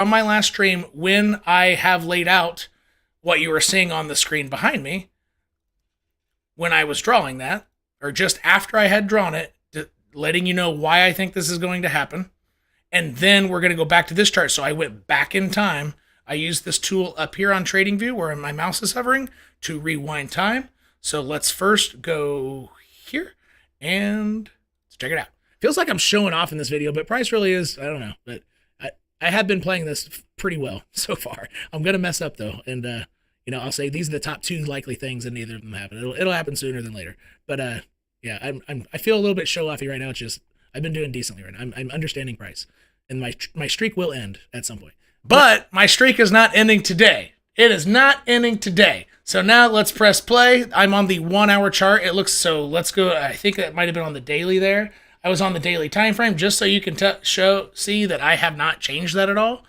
on my last stream, when I have laid out what you were seeing on the screen behind me, when I was drawing that, or just after I had drawn it, letting you know why I think this is going to happen. And then we're going to go back to this chart. So I went back in time. I used this tool up here on TradingView where my mouse is hovering to rewind time. So let's first go here and let's check it out. Feels like I'm showing off in this video, but price really is, I don't know. But I have been playing this pretty well so far. I'm going to mess up though. And, you know, I'll say these are the top 2 likely things and neither of them happen. It'll happen sooner than later. But, yeah, I feel a little bit show-offy right now. It's just I've been doing decently right now. I'm understanding price, and my streak will end at some point. But my streak is not ending today. It is not ending today. So now let's press play. I'm on the 1 hour chart. It looks so. Let's go. I think that might have been on the daily there. I was on the daily time frame just so you can see that I have not changed that at all.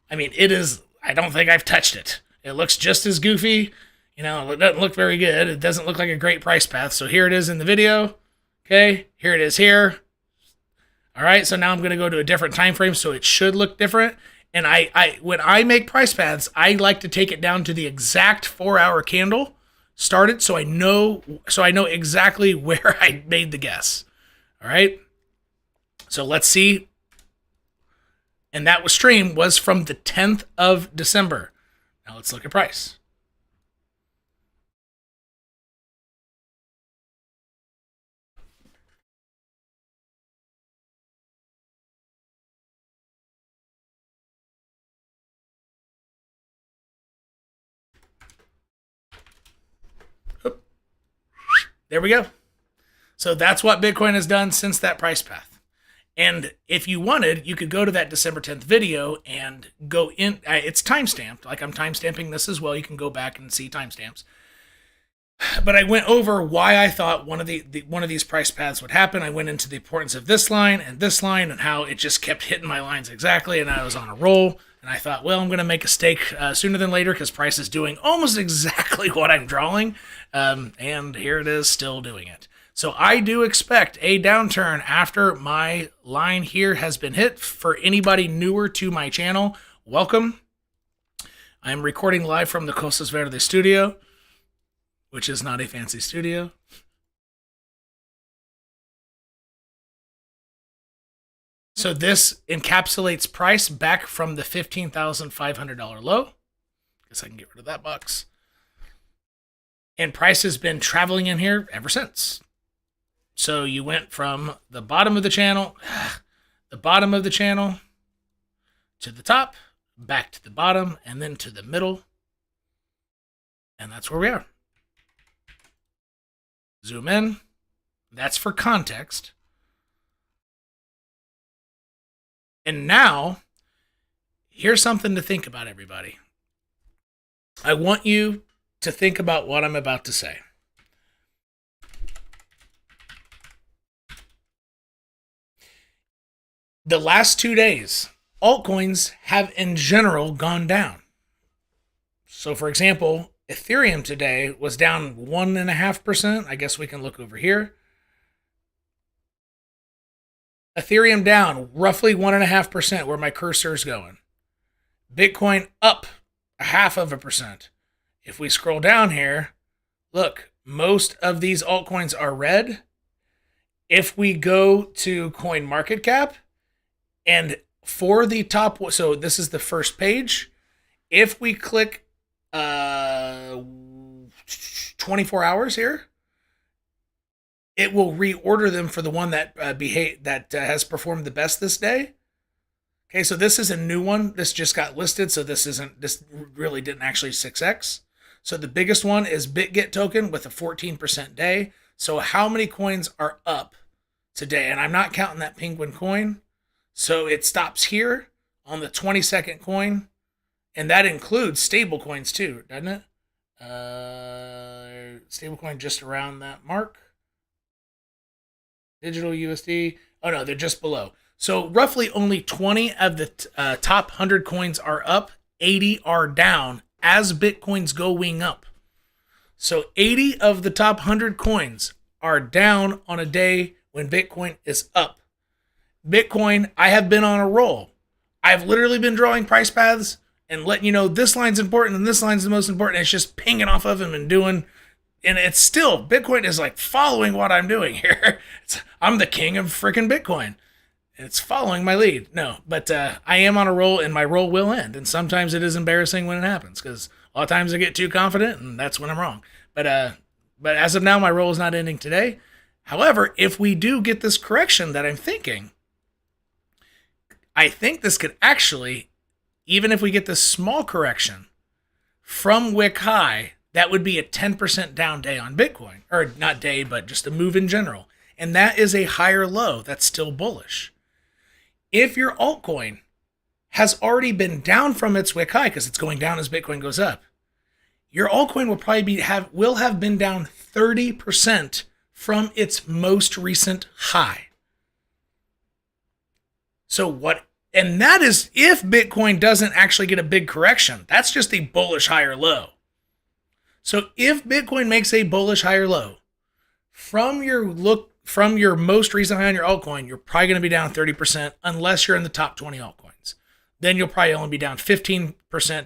I mean, it is. I don't think I've touched it. It looks just as goofy. You know, it doesn't look very good. It doesn't look like a great price path. So here it is in the video. Okay, here it is here. All right, so now I'm going to go to a different time frame, so it should look different. And when I make price paths, I like to take it down to the exact 4 hour candle started, so I know exactly where I made the guess. All right, so let's see. And that stream was from the 10th of December. Now let's look at price. There we go. So that's what Bitcoin has done since that price path. And if you wanted, you could go to that December 10th video and go in. It's timestamped. Like I'm timestamping this as well. You can go back and see timestamps. But I went over why I thought one of these price paths would happen. I went into the importance of this line and how it just kept hitting my lines exactly. And I was on a roll. And I thought, well, I'm going to make a stake sooner than later because price is doing almost exactly what I'm drawing. And here it is still doing it. So I do expect a downturn after my line here has been hit. For anybody newer to my channel, welcome. I'm recording live from the Cosasverdes studio, which is not a fancy studio. So this encapsulates price back from the $15,500 low. Guess I can get rid of that box. And price has been traveling in here ever since. So you went from the bottom of the channel, to the top, back to the bottom, and then to the middle. And that's where we are. Zoom in. That's for context. And now, here's something to think about, everybody. I want you to think about what I'm about to say. The last 2 days, altcoins have in general gone down. So for example, Ethereum today was down 1.5%. I guess we can look over here. Ethereum down roughly 1.5% where my cursor is going. Bitcoin up 0.5%. If we scroll down here, look, most of these altcoins are red. If we go to CoinMarketCap, and for the top, so this is the first page. If we click 24 hours here, it will reorder them for the one that has performed the best this day. Okay, so this is a new one. This just got listed, so this really didn't actually 6x. So the biggest one is BitGet token with a 14% day. So how many coins are up today? And I'm not counting that penguin coin. So it stops here on the 22nd coin, and that includes stable coins too, doesn't it? Stable coin just around that mark. Digital USD. Oh no, they're just below. So roughly only 20 of the top 100 coins are up, 80 are down as Bitcoins go wing up. So 80 of the top 100 coins are down on a day when Bitcoin is up. Bitcoin, I have been on a roll. I've literally been drawing price paths and letting you know this line's important and this line's the most important. And it's just pinging off of them and doing, and it's still, Bitcoin is like following what I'm doing here. I'm the king of freaking Bitcoin. It's following my lead. No, but I am on a roll, and my roll will end. And sometimes it is embarrassing when it happens, because a lot of times I get too confident, and that's when I'm wrong. But as of now, my roll is not ending today. However, if we do get this correction that I'm thinking, I think this could actually, even if we get this small correction from wick high, that would be a 10% down day on Bitcoin. Or not day, but just a move in general. And that is a higher low that's still bullish. If your altcoin has already been down from its wick high, because it's going down as Bitcoin goes up, your altcoin will probably will have been down 30% from its most recent high. So what? And that is if Bitcoin doesn't actually get a big correction. That's just a bullish higher low. So if Bitcoin makes a bullish higher low from your most recent high on your altcoin, you're probably going to be down 30% unless you're in the top 20 altcoins. Then you'll probably only be down 15%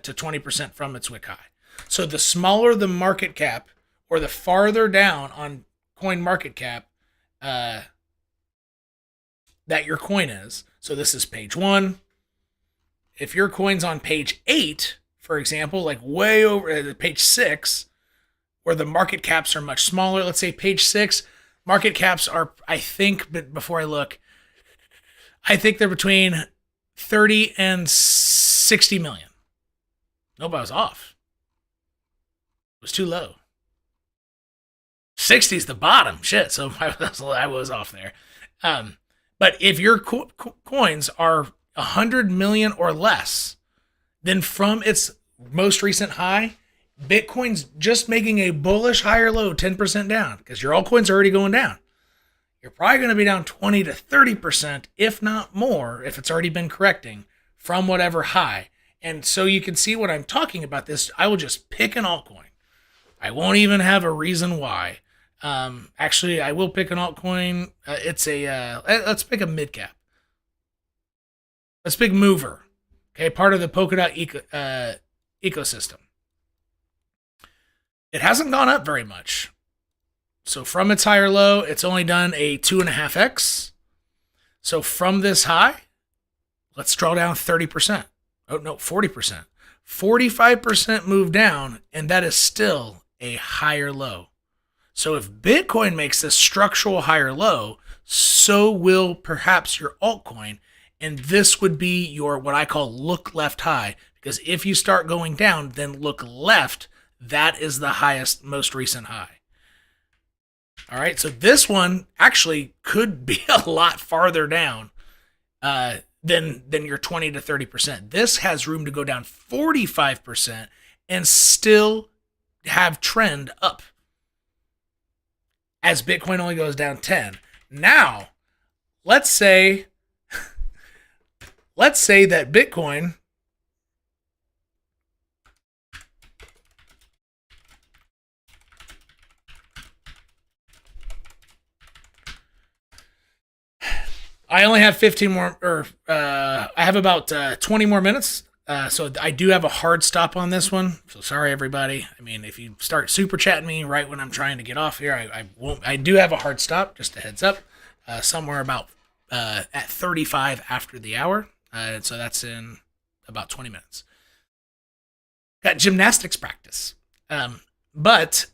to 20% from its wick high. So the smaller the market cap, or the farther down on coin market cap that your coin is. So this is page 1. If your coin's on page 8, for example, like way over page 6, where the market caps are much smaller, let's say page 6, market caps are, I think, but before I look, I think they're between 30 and 60 million. Nope, I was off. It was too low. 60 is the bottom. Shit, so I was off there. But if your coins are 100 million or less, then from its most recent high, Bitcoin's just making a bullish higher low, 10% down, because your altcoins are already going down. You're probably going to be down 20 to 30%, if not more, if it's already been correcting from whatever high. And so you can see what I'm talking about this. I will just pick an altcoin. I won't even have a reason why. Actually, I will pick an altcoin. Let's pick a mid cap. Let's pick Mover. Okay, part of the Polkadot ecosystem. It hasn't gone up very much. So from its higher low, it's only done a 2.5x. So from this high, let's draw down 30%. Oh, no, 40%. 45% move down, and that is still a higher low. So if Bitcoin makes this structural higher low, so will perhaps your altcoin. And this would be your, what I call look left high. Because if you start going down, then look left. That is the highest, most recent high. All right, so this one actually could be a lot farther down than your 20 to 30%. This has room to go down 45% and still have trend up, as Bitcoin only goes down 10. Now, let's say that Bitcoin I only have 15 more, I have about 20 more minutes. So I do have a hard stop on this one. So sorry, everybody. I mean, if you start super chatting me right when I'm trying to get off here, I won't. I do have a hard stop, just a heads up, somewhere about at 35 after the hour. So that's in about 20 minutes. Got gymnastics practice. But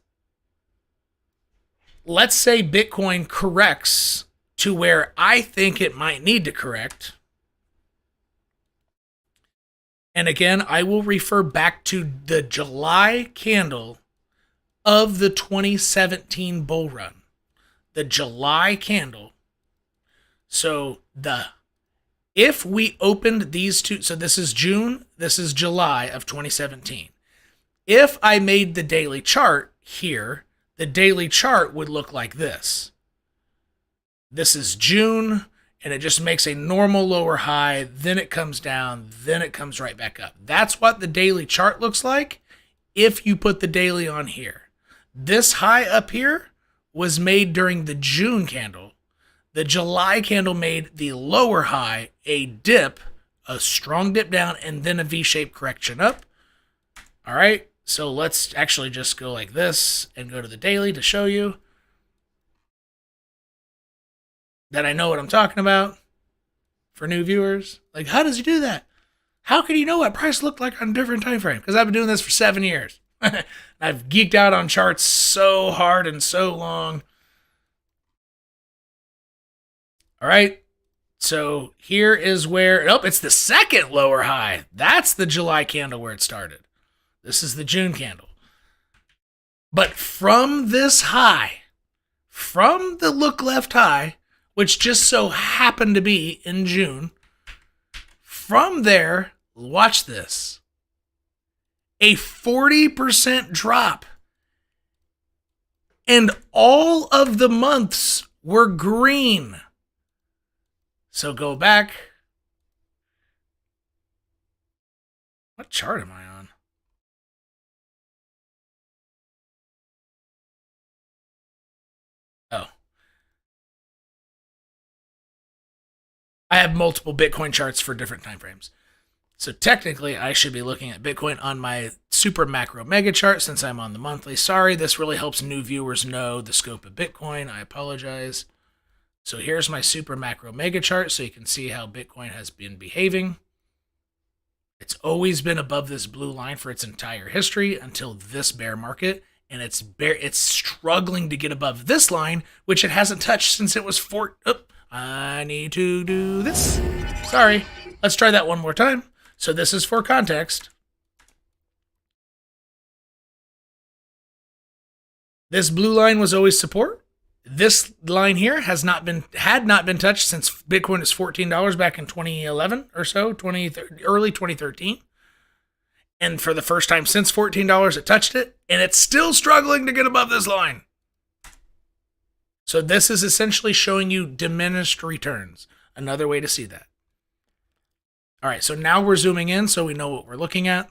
let's say Bitcoin corrects to where I think it might need to correct. And again, I will refer back to the July candle of the 2017 bull run. The July candle. So if we opened these two, so this is June, this is July of 2017. If I made the daily chart here, the daily chart would look like this. This is June, and it just makes a normal lower high, then it comes down, then it comes right back up. That's what the daily chart looks like if you put the daily on here. This high up here was made during the June candle. The July candle made the lower high a dip a strong dip down, and then a V-shaped correction up. All right, so let's actually just go like this and go to the daily to show you that I know what I'm talking about for new viewers. Like, how does he do that? How can you know what price looked like on a different time frame? Because I've been doing this for 7 years. I've geeked out on charts so hard and so long. All right. So here is where, oh, it's the second lower high. That's the July candle where it started. This is the June candle. But from this high, from the look left high, which just so happened to be in June, from there, watch this, a 40% drop. And all of the months were green. So go back. What chart am I on? Oh. I have multiple Bitcoin charts for different time frames. So technically, I should be looking at Bitcoin on my super macro mega chart since I'm on the monthly. Sorry, this really helps new viewers know the scope of Bitcoin. I apologize. So here's my super macro mega chart so you can see how Bitcoin has been behaving. It's always been above this blue line for its entire history until this bear market, and it's struggling to get above this line, which it hasn't touched since it was I need to do this. Sorry. Let's try that one more time. So this is for context. This blue line was always support. This line here had not been touched since Bitcoin is $14 back in 2011 or so, early 2013. And for the first time since $14, it touched it, and it's still struggling to get above this line. So this is essentially showing you diminished returns. Another way to see that. All right, so now we're zooming in so we know what we're looking at.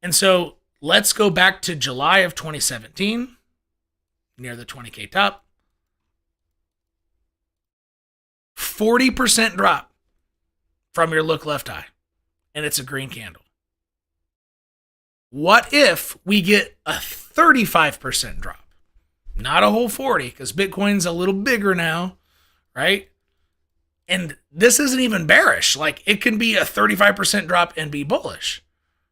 And so let's go back to July of 2017, near the 20K top. 40% drop from your look left high, and it's a green candle. What if we get a 35% drop? Not a whole 40, because Bitcoin's a little bigger now, right? And this isn't even bearish. Like, it can be a 35% drop and be bullish.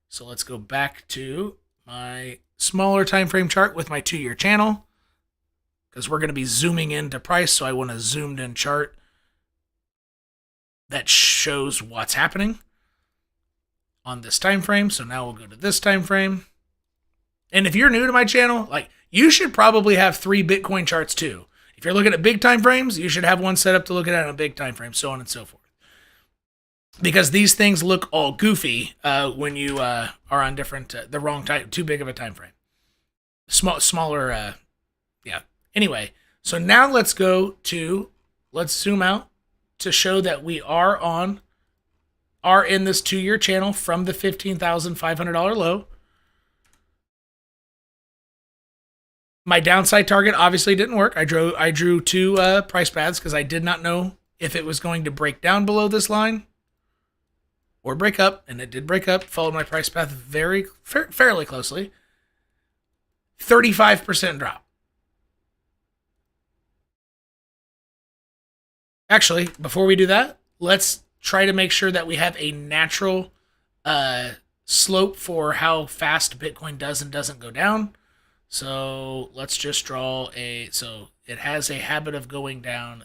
So let's go back to my smaller time frame chart with my 2-year channel, because we're going to be zooming into price. So I want a zoomed in chart that shows what's happening on this time frame. So now we'll go to this time frame. And if you're new to my channel, like, you should probably have 3 Bitcoin charts too. If you're looking at big time frames, you should have one set up to look at it on a big time frame, so on and so forth. Because these things look all goofy when you are on different, the wrong time, too big of a time frame. Smaller, yeah. Anyway, so now let's zoom out to show that we are in this 2-year channel from the $15,500 low. My downside target obviously didn't work. I drew 2 price paths because I did not know if it was going to break down below this line or break up, and it did break up. Followed my price path fairly closely. 35% drop. Actually, before we do that, let's try to make sure that we have a natural slope for how fast Bitcoin does and doesn't go down. So let's just draw so it has a habit of going down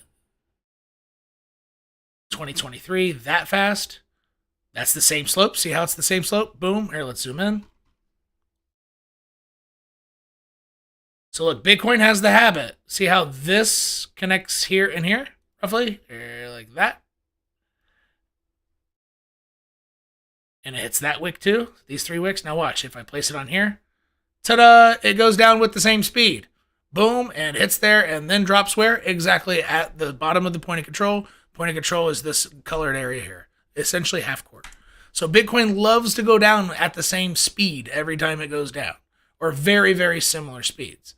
2023 that fast. That's the same slope. See how it's the same slope? Boom. Here, let's zoom in. So look, Bitcoin has the habit. See how this connects here and here, roughly? Like that. And it hits that wick too. These 3 wicks. Now watch, if I place it on here, ta-da, it goes down with the same speed. Boom, and hits there, and then drops where? Exactly at the bottom of the point of control. Point of control is this colored area here, essentially half quarter. So Bitcoin loves to go down at the same speed every time it goes down, or very, very similar speeds.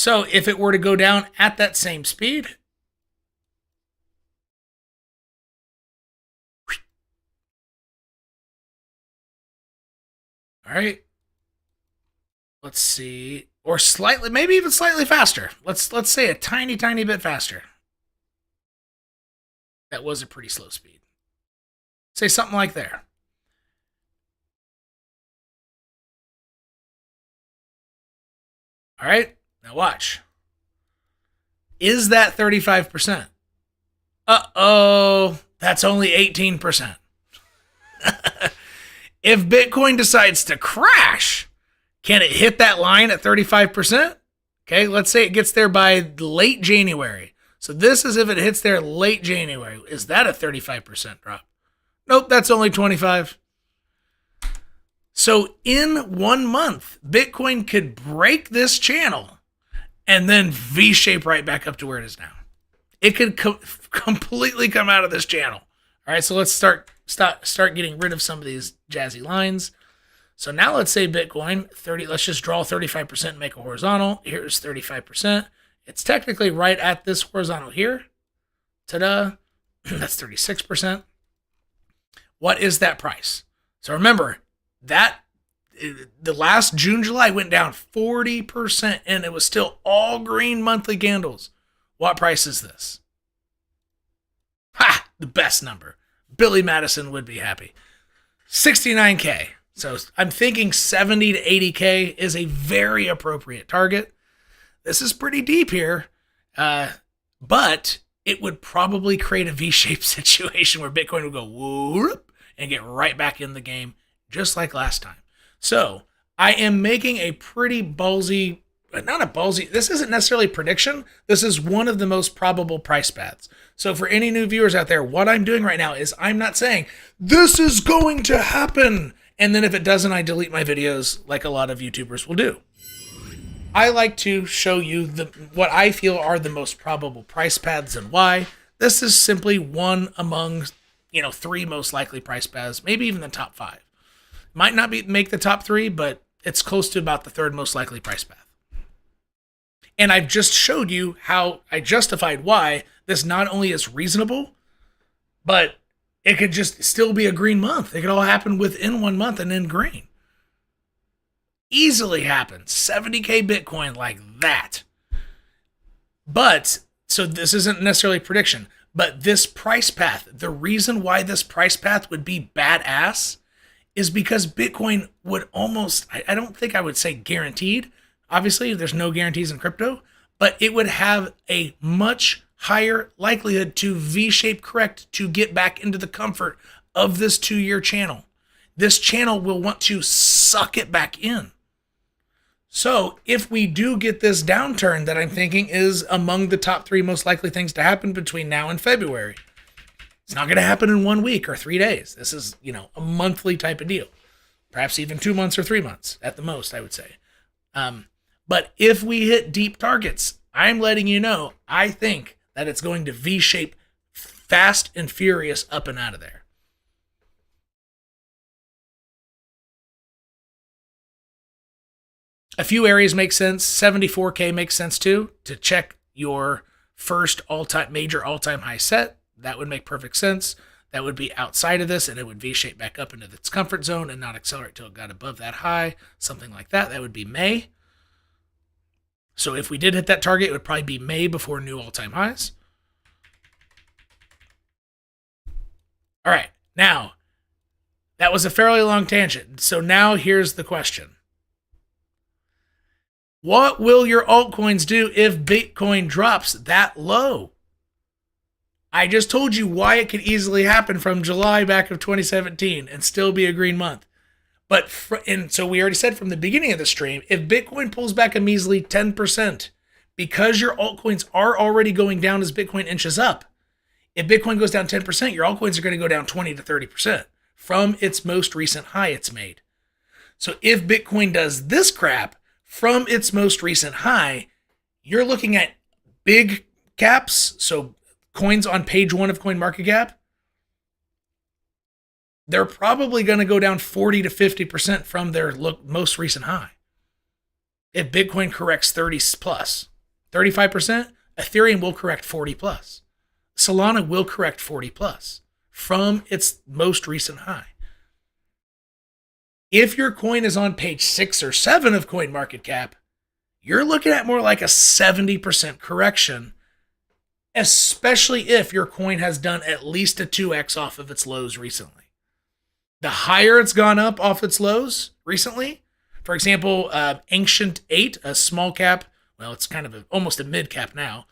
So if it were to go down at that same speed, all right, let's see, or slightly, maybe even slightly faster. Let's say a tiny bit faster. That was a pretty slow speed. Say something like there. All right, now watch. Is that 35%? Uh-oh, that's only 18%. If Bitcoin decides to crash, can it hit that line at 35%? Okay, let's say it gets there by late January. So this is if it hits there late January. Is that a 35% drop? Nope, that's only 25. So in 1 month, Bitcoin could break this channel and then V-shape right back up to where it is now. It could completely come out of this channel. All right, so let's start getting rid of some of these jazzy lines. So now let's say Bitcoin 30. Let's just draw 35% and make a horizontal. Here's 35%. It's technically right at this horizontal here. Ta-da! That's 36%. What is that price? So remember that the last June, July went down 40%, and it was still all green monthly candles. What price is this? Ha! The best number. Billy Madison would be happy. 69K. So I'm thinking 70 to 80K is a very appropriate target. This is pretty deep here, but it would probably create a V-shaped situation where Bitcoin would go whoop and get right back in the game, just like last time. So I am making a pretty ballsy, not a ballsy, this isn't necessarily a prediction. This is one of the most probable price paths. So for any new viewers out there, what I'm doing right now is I'm not saying this is going to happen, and then if it doesn't, I delete my videos like a lot of YouTubers will do. I like to show you what I feel are the most probable price paths and why. This is simply one among, 3 most likely price paths, maybe even the top 5. Might not make the top 3, but it's close to about the 3rd most likely price path. And I've just showed you how I justified why this not only is reasonable, but it could just still be a green month. It could all happen within 1 month and then green. Easily happens. 70K Bitcoin like that. But, so this isn't necessarily a prediction, but this price path, the reason why this price path would be badass is because Bitcoin would almost, I don't think I would say guaranteed. Obviously, there's no guarantees in crypto, but it would have a much higher likelihood to V-shape correct to get back into the comfort of this 2-year channel. This channel will want to suck it back in. So if we do get this downturn that I'm thinking is among the top 3 most likely things to happen between now and February, it's not going to happen in 1 week or 3 days. This is, a monthly type of deal. Perhaps even 2 months or 3 months at the most, I would say. But if we hit deep targets, I'm letting you know, I think that it's going to V-shape fast and furious up and out of there. A few areas make sense. 74K makes sense too, to check your first major all-time high set. That would make perfect sense. That would be outside of this, and it would V-shape back up into its comfort zone and not accelerate till it got above that high. Something like that. That would be May. So if we did hit that target, it would probably be May before new all-time highs. All right. Now, that was a fairly long tangent. So now here's the question. What will your altcoins do if Bitcoin drops that low? I just told you why it could easily happen from July back of 2017 and still be a green month. And so we already said from the beginning of the stream, if Bitcoin pulls back a measly 10%, because your altcoins are already going down as Bitcoin inches up, if Bitcoin goes down 10%, your altcoins are going to go down 20 to 30% from its most recent high it's made. So if Bitcoin does this crap from its most recent high, you're looking at big caps, so coins on page 1 of CoinMarketCap, they're probably going to go down 40 to 50% from their most recent high. If Bitcoin corrects 30 plus. 35%, Ethereum will correct 40 plus. Solana will correct 40 plus from its most recent high. If your coin is on page 6 or 7 of CoinMarketCap, you're looking at more like a 70% correction, especially if your coin has done at least a 2x off of its lows recently. The higher it's gone up off its lows recently, for example, Ancient 8, a small cap, well, it's kind of almost a mid cap now.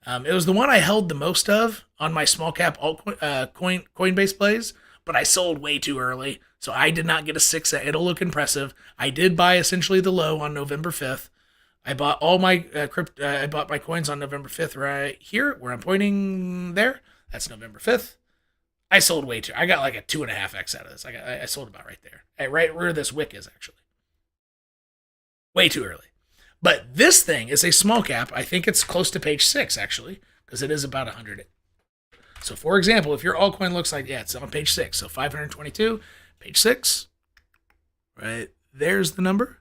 It was the one I held the most of on my small cap altcoin Coinbase plays, but I sold way too early, so I did not get a 6x. It'll look impressive. I did buy essentially the low on November 5th. I bought all my I bought my coins on November 5th right here, where I'm pointing there. That's November 5th. I sold way too. I got like a 2.5x out of this. I sold about right there, right where this wick is actually. Way too early. But this thing is a small cap. I think it's close to page 6 actually, because it is about 100. So for example, if your altcoin looks like, yeah, it's on page 6. So 522, page 6, right? There's the number.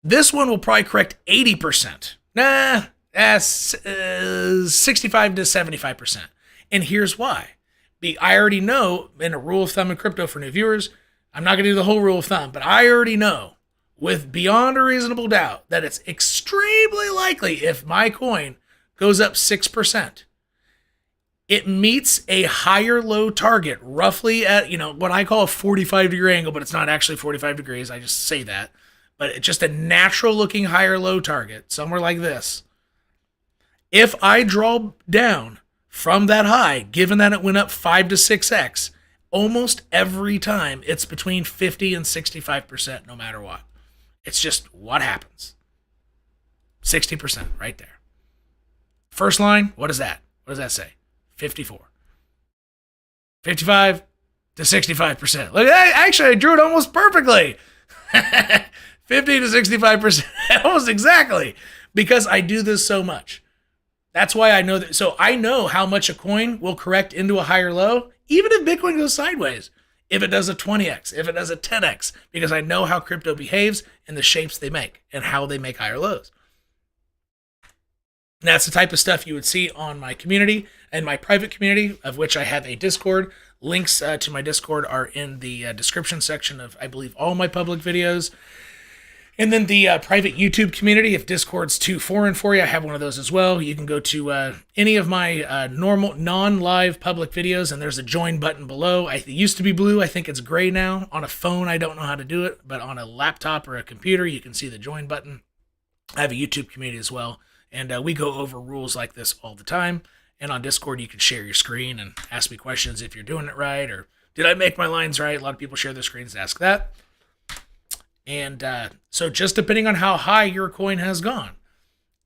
This one will probably correct 80%. 65 to 75%. And here's why. I already know, in a rule of thumb in crypto for new viewers, I'm not going to do the whole rule of thumb, but I already know with beyond a reasonable doubt that it's extremely likely if my coin goes up 6%, it meets a higher low target, roughly at, what I call a 45-degree angle, but it's not actually 45 degrees. I just say that. But it's just a natural looking higher low target, somewhere like this. If I draw down from that high, given that it went up 5 to 6x, almost every time it's between 50 and 65%, no matter what. It's just what happens. 60% right there. First line, what is that? What does that say? 54. 55 to 65%. Look, actually, I drew it almost perfectly. 50 to 65%, almost exactly, because I do this so much. That's why I know that. So I know how much a coin will correct into a higher low, even if Bitcoin goes sideways, if it does a 20x, if it does a 10x, because I know how crypto behaves and the shapes they make and how they make higher lows. And that's the type of stuff you would see on my community and my private community, of which I have a Discord. Links to my Discord are in the description section of, I believe, all my public videos. And then the private YouTube community, if Discord's too foreign for you, I have one of those as well. You can go to any of my normal, non-live public videos, and there's a join button below. It used to be blue. I think it's gray now. On a phone, I don't know how to do it, but on a laptop or a computer, you can see the join button. I have a YouTube community as well, and we go over rules like this all the time. And on Discord, you can share your screen and ask me questions if you're doing it right, or did I make my lines right? A lot of people share their screens to ask that. And so just depending on how high your coin has gone,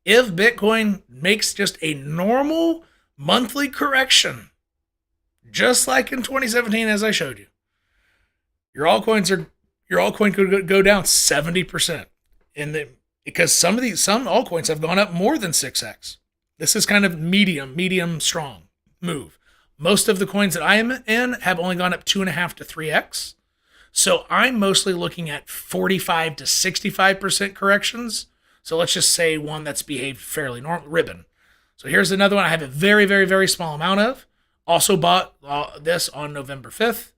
if Bitcoin makes just a normal monthly correction, just like in 2017, as I showed you, your altcoin could go down 70%. Because some altcoins have gone up more than 6x. This is kind of medium strong move. Most of the coins that I am in have only gone up 2.5 to 3x. So I'm mostly looking at 45 to 65% corrections. So let's just say one that's behaved fairly normal, ribbon. So here's another one I have a very, very, very small amount of. Also bought this on November 5th,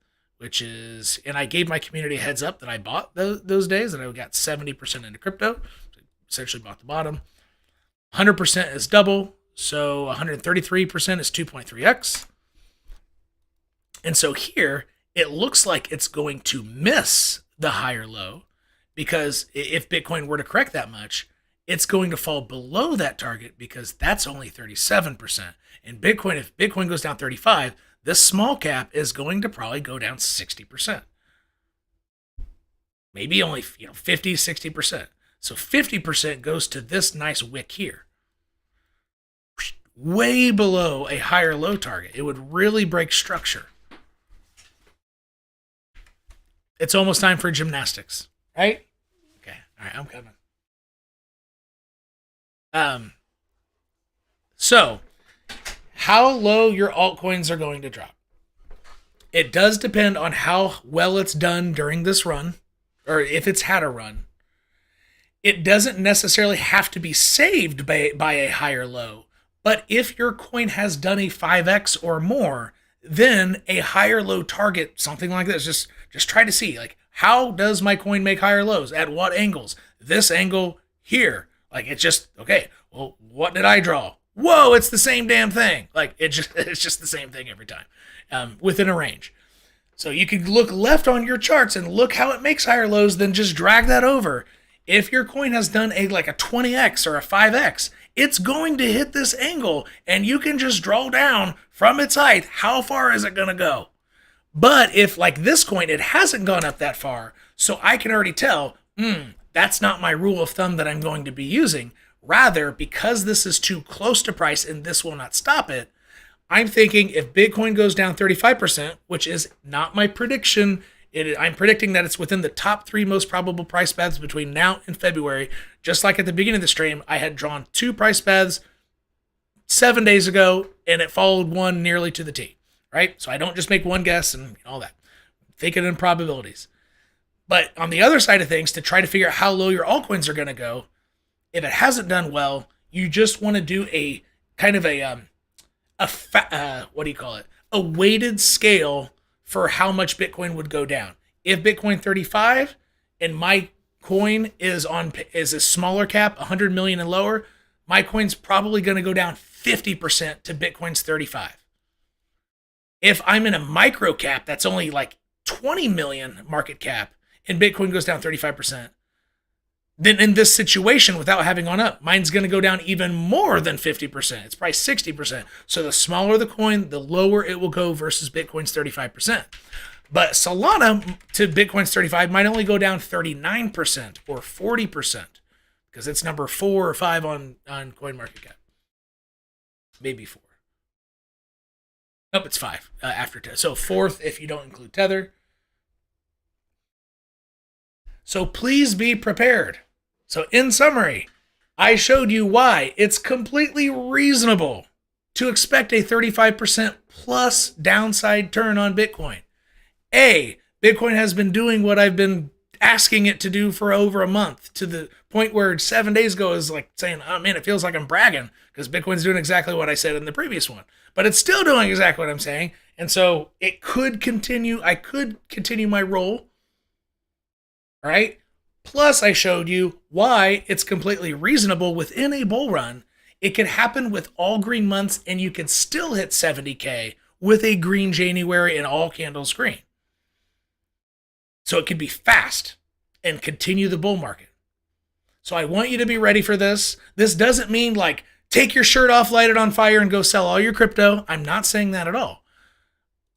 and I gave my community a heads up that I bought those days, and I got 70% into crypto. So essentially bought the bottom. 100% is double, so 133% is 2.3x. And so here, it looks like it's going to miss the higher low, because if Bitcoin were to correct that much, it's going to fall below that target, because that's only 37%. And Bitcoin, if Bitcoin goes down 35, this small cap is going to probably go down 60%. Maybe only 50, 60%. So 50% goes to this nice wick here. Way below a higher low target. It would really break structure. It's almost time for gymnastics, right? Okay, all right, I'm coming. So, how low your altcoins are going to drop. It does depend on how well it's done during this run, or if it's had a run. it doesn't necessarily have to be saved by a higher low. But if your coin has done a 5x or more, then a higher low target, something like this, just try to see, like, how does my coin make higher lows? At what angles? This angle here. Like, it's just, okay, well, what did I draw? Whoa, it's the same damn thing. Like, it's just the same thing every time, within a range. So you could look left on your charts and look how it makes higher lows, then just drag that over. If your coin has done like a 20x or a 5x, it's going to hit this angle, and you can just draw down from its height, how far is it going to go? But if, like this coin, it hasn't gone up that far, so I can already tell, that's not my rule of thumb that I'm going to be using. Rather, because this is too close to price and this will not stop it, I'm thinking if Bitcoin goes down 35%, which is not my prediction, I'm predicting that it's within the top 3 most probable price paths between now and February. Just like at the beginning of the stream, I had drawn 2 price paths 7 days ago, and it followed one nearly to the T, right? So I don't just make one guess and all that. Thinking in probabilities. But on the other side of things, to try to figure out how low your altcoins are going to go, if it hasn't done well, you just want to do a kind of a weighted scale for how much Bitcoin would go down. If Bitcoin 35 and my coin is a smaller cap, 100 million and lower, my coin's probably going to go down 50% to Bitcoin's 35. If I'm in a micro cap that's only like 20 million market cap and Bitcoin goes down 35%, then in this situation, without having gone up, mine's going to go down even more than 50%. It's probably 60%. So the smaller the coin, the lower it will go versus Bitcoin's 35%. But Solana to Bitcoin's 35 might only go down 39% or 40% because it's number 4 or 5 on CoinMarketCap. Maybe 4. Nope, it's 5 after Tether. So 4th if you don't include Tether. So please be prepared. So in summary, I showed you why it's completely reasonable to expect a 35% plus downside turn on Bitcoin. A, Bitcoin has been doing what I've been asking it to do for over a month, to the point where 7 days ago is like saying, oh man, it feels like I'm bragging because Bitcoin's doing exactly what I said in the previous one. But it's still doing exactly what I'm saying. And so it could continue. I could continue my roll. All right. Plus, I showed you why it's completely reasonable within a bull run. It could happen with all green months, and you can still hit 70K with a green January and all candles green. So it could be fast and continue the bull market. So I want you to be ready for this. This doesn't mean like take your shirt off, light it on fire, and go sell all your crypto. I'm not saying that at all.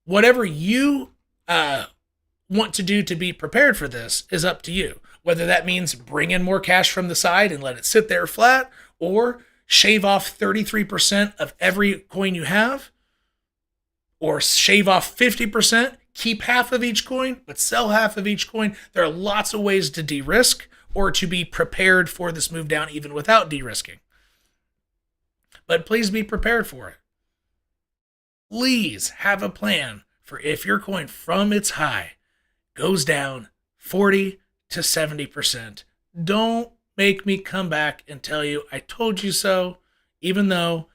Whatever you want to do to be prepared for this is up to you. Whether that means bring in more cash from the side and let it sit there flat, or shave off 33% of every coin you have, or shave off 50%, keep half of each coin, but sell half of each coin. There are lots of ways to de-risk or to be prepared for this move down even without de-risking. But please be prepared for it. Please have a plan for if your coin from its high goes down 40 to 70%. Don't make me come back and tell you I told you so, even though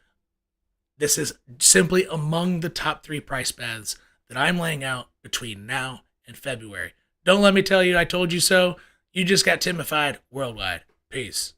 this is simply among the top 3 price paths that I'm laying out between now and February. Don't let me tell you I told you so. You just got Timified worldwide. Peace.